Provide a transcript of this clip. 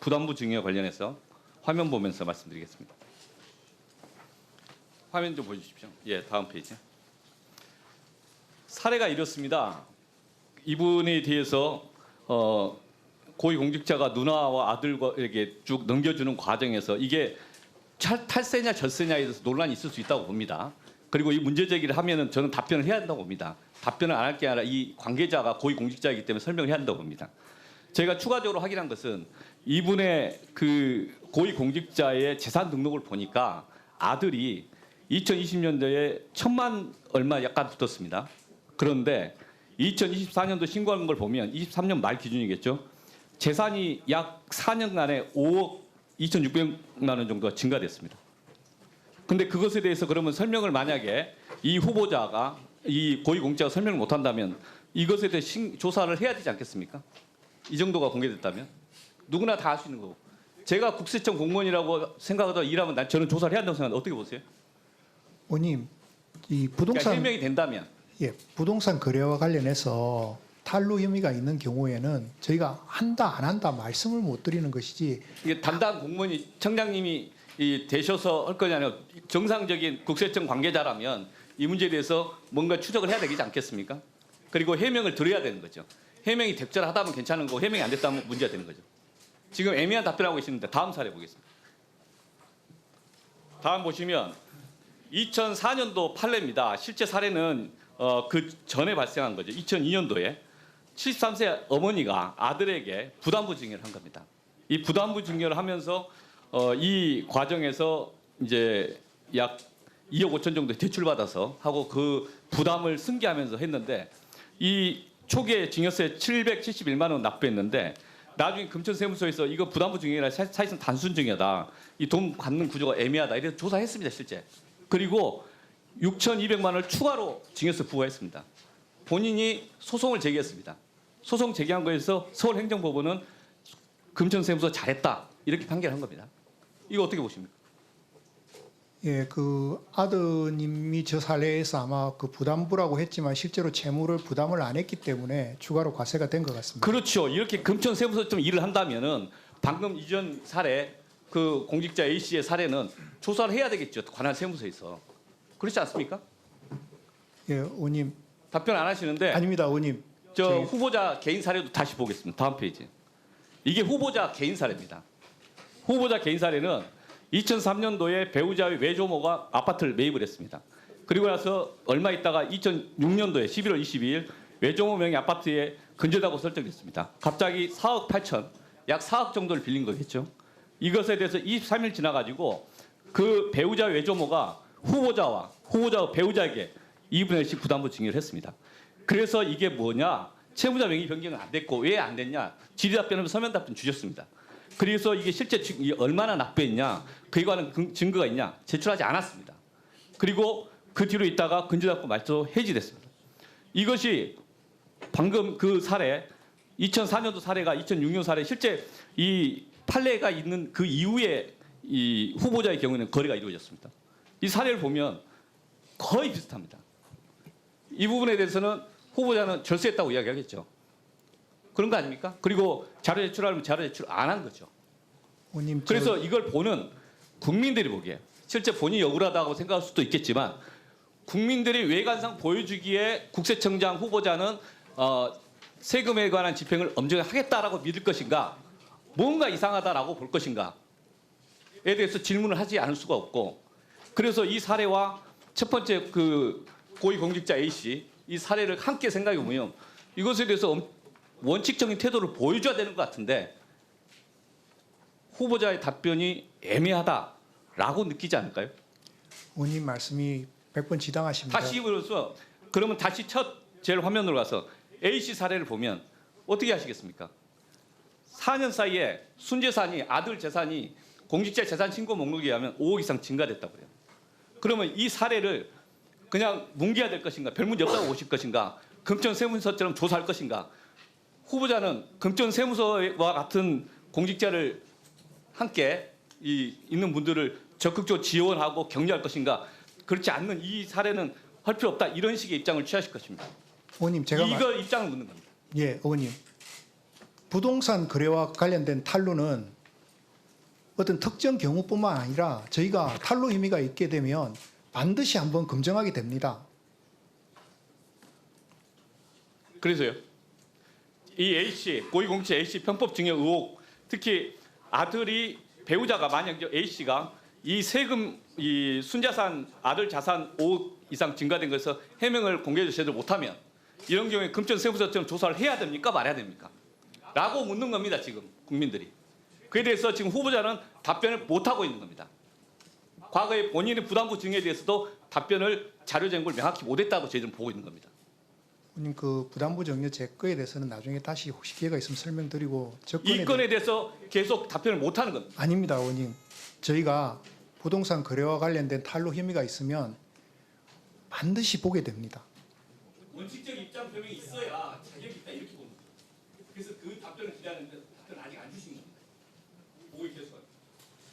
부담부 증여 관련해서 화면 보면서 말씀드리겠습니다. 화면 좀 보여주십시오. 예, 다음 페이지. 사례가 이렇습니다. 이분에 대해서 고위공직자가 누나와 아들에게 쭉 넘겨주는 과정에서 이게 탈세냐 절세냐에 대해서 논란이 있을 수 있다고 봅니다. 그리고 이 문제 제기를 하면은 저는 답변을 해야 한다고 봅니다. 답변을 안 할 게 아니라 이 관계자가 고위공직자이기 때문에 설명을 해야 한다고 봅니다. 제가 추가적으로 확인한 것은 이분의 그 고위공직자의 재산 등록을 보니까 아들이 2020년도에 1,000만 얼마 약간 붙었습니다. 그런데 2024년도 신고한 걸 보면 23년 말 기준이겠죠. 재산이 약 4년간에 5억 2,600만 원 정도가 증가됐습니다. 근데 그것에 대해서 그러면 설명을 만약에 이 후보자가 이 고위공직자가 설명을 못한다면 이것에 대해 조사를 해야 되지 않겠습니까? 이 정도가 공개됐다면 누구나 다 할 수 있는 거고 제가 국세청 공무원이라고 생각하다 일하면 저는 조사를 해야 한다고 생각하는데 어떻게 보세요? 의원님, 이 그러니까 부동산 해명이 된다면 부동산 거래와 관련해서 탈루 혐의가 있는 경우에는 저희가 한다 안 한다 말씀을 못 드리는 것이지. 이게 담당 공무원이 청장님이 되셔서 할 거냐 아니면 정상적인 국세청 관계자라면 이 문제에 대해서 뭔가 추적을 해야 되지 않겠습니까? 그리고 해명을 들어야 되는 거죠. 해명이 적절하다면 괜찮은 거고 해명이 안 됐다면 문제가 되는 거죠. 지금 애매한 답변하고 계시는데 다음 사례 보겠습니다. 다음 보시면 2004년도 판례입니다. 실제 사례는 그 전에 발생한 거죠. 2002년도에 73세 어머니가 아들에게 부담부 증여를 한 겁니다. 이 부담부 증여를 하면서 이 과정에서 이제 약 2억 5천 정도 대출받아서 하고 그 부담을 승계하면서 했는데 이 초기에 증여세 771만 원 납부했는데 나중에 금천세무서에서 이거 부담부 증여라 사실상 단순 증여다. 이 돈 받는 구조가 애매하다. 이래서 조사했습니다. 실제. 그리고 6,200만 원을 추가로 증여세 부과했습니다. 본인이 소송을 제기했습니다. 소송 제기한 거에서 서울행정법원은 금천세무서 잘했다. 이렇게 판결한 겁니다. 이거 어떻게 보십니까? 예, 그 아드님이 저 사례에서 아마 그 부담부라고 했지만 실제로 채무를 부담을 안 했기 때문에 추가로 과세가 된 것 같습니다. 그렇죠. 이렇게 금천세무서처럼 일을 한다면은 방금 이전 사례 그 공직자 A 씨의 사례는 조사를 해야 되겠죠. 관할 세무서에서. 그렇지 않습니까? 예, 의원님. 답변 안 하시는데 아닙니다, 의원님. 저 후보자 개인 사례도 다시 보겠습니다. 다음 페이지. 이게 후보자 개인 사례입니다. 후보자 개인 사례는 2003년도에 배우자의 외조모가 아파트를 매입을 했습니다. 그리고 나서 얼마 있다가 2006년도에 11월 22일 외조모 명의 아파트에 근저당고 설정됐습니다. 갑자기 4억 8천, 약 4억 정도를 빌린 거겠죠. 이것에 대해서 23일 지나가지고 그 배우자 외조모가 후보자와 배우자에게 2분의 1씩 부담부 증여를 했습니다. 그래서 이게 뭐냐? 채무자 명의 변경은 안 됐고 왜 안 됐냐? 질의 답변은 서면 답변 주셨습니다. 그래서 이게 실제 얼마나 납부했냐? 그에 관한 증거가 있냐? 제출하지 않았습니다. 그리고 그 뒤로 있다가 근저당권 말소 해지됐습니다. 이것이 방금 그 사례 2004년도 사례가 2006년 사례 실제 이 판례가 있는 그 이후에 이 후보자의 경우에는 거래가 이루어졌습니다. 이 사례를 보면 거의 비슷합니다. 이 부분에 대해서는 후보자는 절세했다고 이야기하겠죠. 그런 거 아닙니까? 그리고 자료 제출하면 자료 제출 안 한 거죠. 의원님, 그래서 이걸 보는 국민들이 보기에 실제 본인이 억울하다고 생각할 수도 있겠지만 국민들이 외관상 보여주기에 국세청장 후보자는 세금에 관한 집행을 엄정하게 하겠다라고 믿을 것인가 뭔가 이상하다라고 볼 것인가에 대해서 질문을 하지 않을 수가 없고 그래서 이 사례와 첫 번째 그 고위공직자 A씨 이 사례를 함께 생각해 보면 이것에 대해서 원칙적인 태도를 보여줘야 되는 것 같은데 후보자의 답변이 애매하다라고 느끼지 않을까요? 의원님 말씀이 100번 지당하십니다. 다시 그래서 그러면 다시 첫 제일 화면으로 가서 A씨 사례를 보면 어떻게 하시겠습니까? 4년 사이에 순재산이 아들 재산이 공직자 재산 신고 목록에 의하면 5억 이상 증가됐다고 해요. 그러면 이 사례를 그냥 뭉개야 될 것인가 별 문제 없다고 보실 것인가 금천세무서처럼 조사할 것인가 후보자는 금천세무서와 같은 공직자를 함께 있는 분들을 적극적으로 지원하고 격려할 것인가 그렇지 않는 이 사례는 할 필요 없다 이런 식의 입장을 취하실 것입니다. 의원님 제가 입장을 묻는 겁니다. 예, 의원님. 부동산 거래와 관련된 탈루는 어떤 특정 경우뿐만 아니라 저희가 탈루 혐의가 있게 되면 반드시 한번 검증하게 됩니다. 그래서요. 이 A씨 고위공직자 A씨 편법증여 의혹, 특히 아들이 배우자가 만약 A씨가 이 세금 이 순자산 아들 자산 5억 이상 증가된 것에서 해명을 공개해서 제대로 못하면 이런 경우에 금전세무서처럼 조사를 해야 됩니까 말아야 됩니까? 라고 묻는 겁니다. 지금 국민들이. 그에 대해서 지금 후보자는 답변을 못하고 있는 겁니다. 과거에 본인의 부담부 증여에 대해서도 답변을 자료 제공을 명확히 못했다고 저희들은 보고 있는 겁니다. 의원님 그 부담부 증여 제 거에 대해서는 나중에 다시 혹시 기회가 있으면 설명드리고 이 건에 대해서 계속 답변을 못하는 겁니다. 아닙니다, 의원님. 저희가 부동산 거래와 관련된 탈루 혐의가 있으면 반드시 보게 됩니다. 원칙적